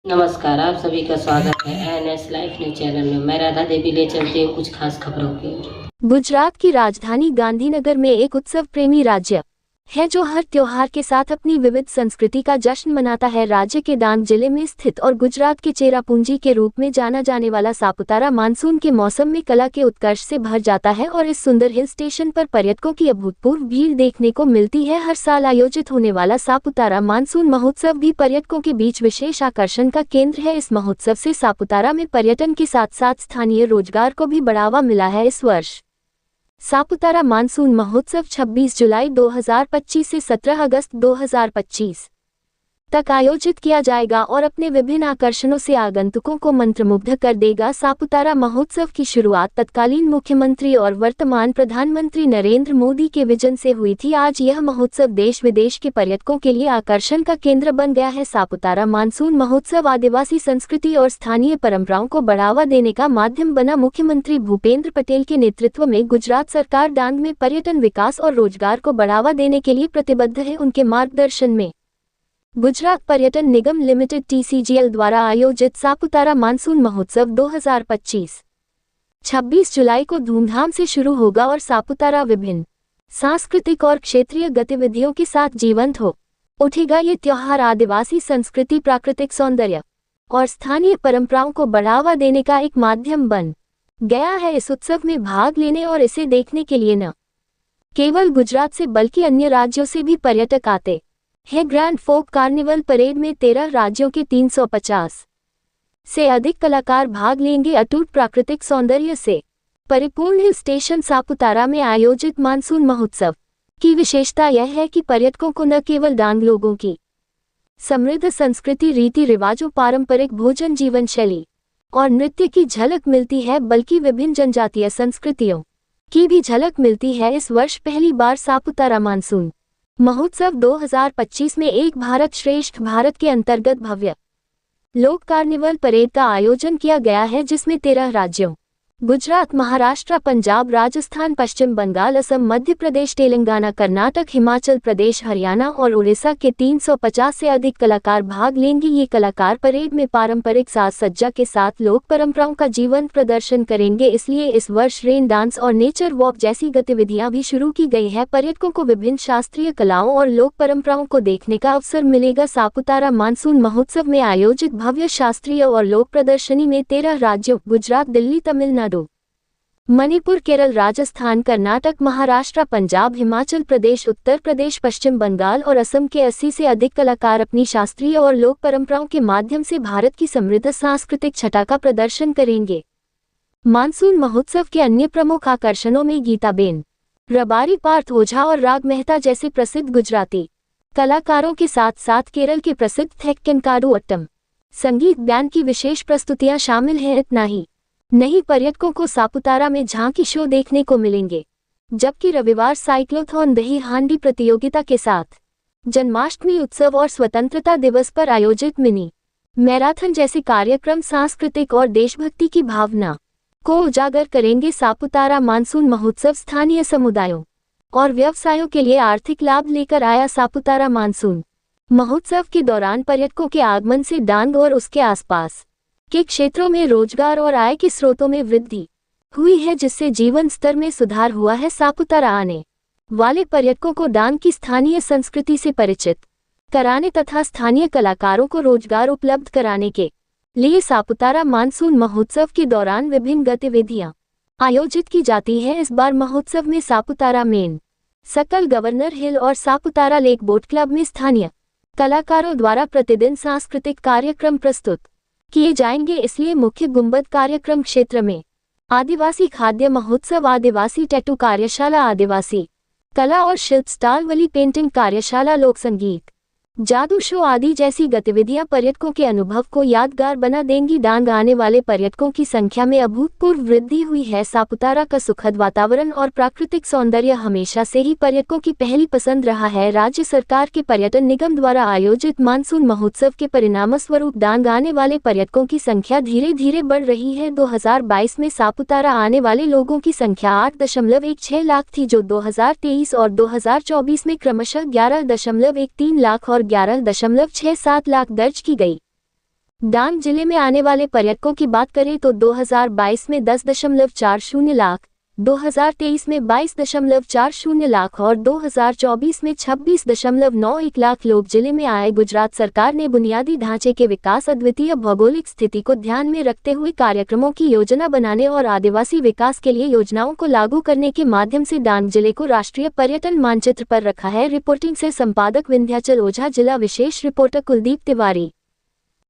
नमस्कार, आप सभी का स्वागत है एनएस लाइफ न्यूज चैनल में। मैं राधा देवी ले चलती हूँ कुछ खास खबरों की। गुजरात की राजधानी गांधीनगर में एक उत्सव प्रेमी राज्य है जो हर त्योहार के साथ अपनी विविध संस्कृति का जश्न मनाता है। राज्य के डांग जिले में स्थित और गुजरात के चेरापूंजी के रूप में जाना जाने वाला सापुतारा मानसून के मौसम में कला के उत्कर्ष से भर जाता है और इस सुंदर हिल स्टेशन पर पर्यटकों की अभूतपूर्व भीड़ देखने को मिलती है। हर साल आयोजित होने वाला सापुतारा मानसून महोत्सव भी पर्यटकों के बीच विशेष आकर्षण का केंद्र है। इस महोत्सव से सापुतारा में पर्यटन के साथ साथ स्थानीय रोजगार को भी बढ़ावा मिला है। इस वर्ष सापुतारा मानसून महोत्सव 26 जुलाई 2025 से 17 अगस्त 2025 तक आयोजित किया जाएगा और अपने विभिन्न आकर्षणों से आगंतुकों को मंत्रमुग्ध कर देगा। सापुतारा महोत्सव की शुरुआत तत्कालीन मुख्यमंत्री और वर्तमान प्रधानमंत्री नरेंद्र मोदी के विजन से हुई थी। आज यह महोत्सव देश विदेश के पर्यटकों के लिए आकर्षण का केंद्र बन गया है। सापुतारा मानसून महोत्सव आदिवासी संस्कृति और स्थानीय परंपराओं को बढ़ावा देने का माध्यम बना। मुख्यमंत्री भूपेंद्र पटेल के नेतृत्व में गुजरात सरकार डांग में पर्यटन विकास और रोजगार को बढ़ावा देने के लिए प्रतिबद्ध है। उनके मार्गदर्शन में गुजरात पर्यटन निगम लिमिटेड (TCGL) द्वारा आयोजित सापुतारा मानसून महोत्सव 2025 26 जुलाई को धूमधाम से शुरू होगा और सापुतारा विभिन्न सांस्कृतिक और क्षेत्रीय गतिविधियों के साथ जीवंत हो उठेगा। ये त्योहार आदिवासी संस्कृति, प्राकृतिक सौंदर्य और स्थानीय परंपराओं को बढ़ावा देने का एक माध्यम बन गया है। इस उत्सव में भाग लेने और इसे देखने के लिए न केवल गुजरात से बल्कि अन्य राज्यों से भी पर्यटक आते है। ग्रैंड फोक कार्निवल परेड में 13 राज्यों के 350 से अधिक कलाकार भाग लेंगे। अटूट प्राकृतिक सौंदर्य से परिपूर्ण हिल स्टेशन सापुतारा में आयोजित मानसून महोत्सव की विशेषता यह है कि पर्यटकों को न केवल डांग लोगों की समृद्ध संस्कृति, रीति रिवाजों, पारंपरिक भोजन, जीवन शैली और नृत्य की झलक मिलती है बल्कि विभिन्न जनजातीय संस्कृतियों की भी झलक मिलती है। इस वर्ष पहली बार सापुतारा मानसून महोत्सव 2025 में एक भारत श्रेष्ठ भारत के अंतर्गत भव्य लोक कार्निवल परेड का आयोजन किया गया है, जिसमें 13 राज्यों गुजरात, महाराष्ट्र, पंजाब, राजस्थान, पश्चिम बंगाल, असम, मध्य प्रदेश, तेलंगाना, कर्नाटक, हिमाचल प्रदेश, हरियाणा और उड़ीसा के 350 से अधिक कलाकार भाग लेंगे। ये कलाकार परेड में पारंपरिक साज सज्जा के साथ लोक परंपराओं का जीवंत प्रदर्शन करेंगे। इसलिए इस वर्ष रेन डांस और नेचर वॉक जैसी गतिविधियां भी शुरू की गई है। पर्यटकों को विभिन्न शास्त्रीय कलाओं और लोक परंपराओं को देखने का अवसर मिलेगा। सापुतारा मानसून महोत्सव में आयोजित भव्य शास्त्रीय और लोक प्रदर्शनी में 13 राज्यों गुजरात, दिल्ली, तमिलनाडु, मणिपुर, केरल, राजस्थान, कर्नाटक, महाराष्ट्र, पंजाब, हिमाचल प्रदेश, उत्तर प्रदेश, पश्चिम बंगाल और असम के 80 से अधिक कलाकार अपनी शास्त्रीय और लोक परंपराओं के माध्यम से भारत की समृद्ध सांस्कृतिक छटा का प्रदर्शन करेंगे। मानसून महोत्सव के अन्य प्रमुख आकर्षणों में गीताबेन रबारी, पार्थ ओझा और राग मेहता जैसे प्रसिद्ध गुजराती कलाकारों के साथ साथ केरल के प्रसिद्ध थेक्केनकाडु अट्टम संगीत बैंड की विशेष प्रस्तुतियां शामिल हैं। इतना ही नहीं, पर्यटकों को सापुतारा में झांकी शो देखने को मिलेंगे, जबकि रविवार साइक्लोथॉन, दही हांडी प्रतियोगिता के साथ जन्माष्टमी उत्सव और स्वतंत्रता दिवस पर आयोजित मिनी मैराथन जैसे कार्यक्रम सांस्कृतिक और देशभक्ति की भावना को उजागर करेंगे। सापुतारा मानसून महोत्सव स्थानीय समुदायों और व्यवसायों के लिए आर्थिक लाभ लेकर आया। सापुतारा मानसून महोत्सव के दौरान पर्यटकों के आगमन से डांग और उसके आसपास के क्षेत्रों में रोजगार और आय के स्रोतों में वृद्धि हुई है, जिससे जीवन स्तर में सुधार हुआ है। सापुतारा आने वाले पर्यटकों को डांग की स्थानीय संस्कृति से परिचित कराने तथा स्थानीय कलाकारों को रोजगार उपलब्ध कराने के लिए सापुतारा मानसून महोत्सव के दौरान विभिन्न गतिविधियां आयोजित की जाती हैं। इस बार महोत्सव में सापुतारा मेन सकल, गवर्नर हिल और सापुतारा लेक बोट क्लब में स्थानीय कलाकारों द्वारा प्रतिदिन सांस्कृतिक कार्यक्रम प्रस्तुत किए जाएंगे। इसलिए मुख्य गुंबद कार्यक्रम क्षेत्र में आदिवासी खाद्य महोत्सव, आदिवासी टैटू कार्यशाला, आदिवासी कला और शिल्प स्टॉल वाली पेंटिंग कार्यशाला, लोक संगीत, जादू शो आदि जैसी गतिविधियां पर्यटकों के अनुभव को यादगार बना देंगी। डांग आने वाले पर्यटकों की संख्या में अभूतपूर्व वृद्धि हुई है। सापुतारा का सुखद वातावरण और प्राकृतिक सौंदर्य हमेशा से ही पर्यटकों की पहली पसंद रहा है। राज्य सरकार के पर्यटन निगम द्वारा आयोजित मानसून महोत्सव के परिणामस्वरूप डांग आने वाले पर्यटकों की संख्या धीरे धीरे बढ़ रही है। 2022 में सापुतारा आने वाले लोगों की संख्या 8.16 लाख थी, जो 2023 और 2024 में क्रमशः 11.13 लाख और 11.67 लाख दर्ज की गई। डांग जिले में आने वाले पर्यटकों की बात करें तो 2022 में 10.40 लाख, 2023 में 22.40 लाख और 2024 में 26.91 लाख लोग जिले में आए। गुजरात सरकार ने बुनियादी ढांचे के विकास, अद्वितीय भौगोलिक स्थिति को ध्यान में रखते हुए कार्यक्रमों की योजना बनाने और आदिवासी विकास के लिए योजनाओं को लागू करने के माध्यम से डांग जिले को राष्ट्रीय पर्यटन मानचित्र पर रखा है। रिपोर्टिंग से संपादक विंध्याचल ओझा, जिला विशेष रिपोर्टर कुलदीप तिवारी।